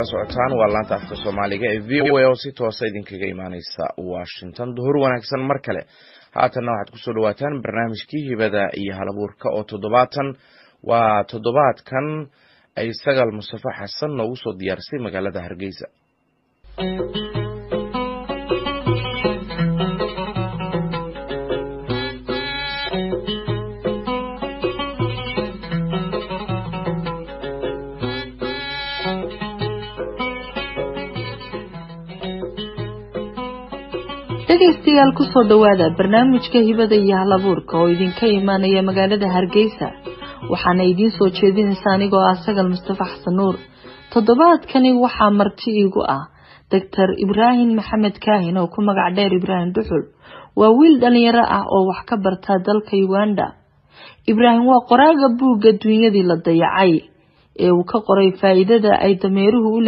socotaan waa laanta afka Soomaaliga ee VOA oo si toos ah idinkaga imaanaysa Washington. Duhur wanaagsan mar kale. Haatan waxaad ku soo dhawaataan barnaamijkii hibada iyo halabuurka oo toddobaadkan ay Sagal Mustafa Xasan noogu soo diyaarsay magaalada Hargeysa. dhegeystayaal ku soo dhawaada barnaamijka hibada iyo halabuurka oo idinka imaanaya magaalada Hargeysa waxaana idin soo jeedinaysaa anigoo ah Sagal Mustafa Xasan Nuur. Toddobaadkani waxaa marti iigu ah Dr. Ibrahim Maxamed Kaahin oo ku magac dheer Ibrahim Duxul. Waa wiil dhalinyaro ah oo wax ka barta dalka Uganda. Ibrahim waa qoraaga buugga Dunyadii la dayacay ee uu ka qoray faa'iidada ay dameeruhu u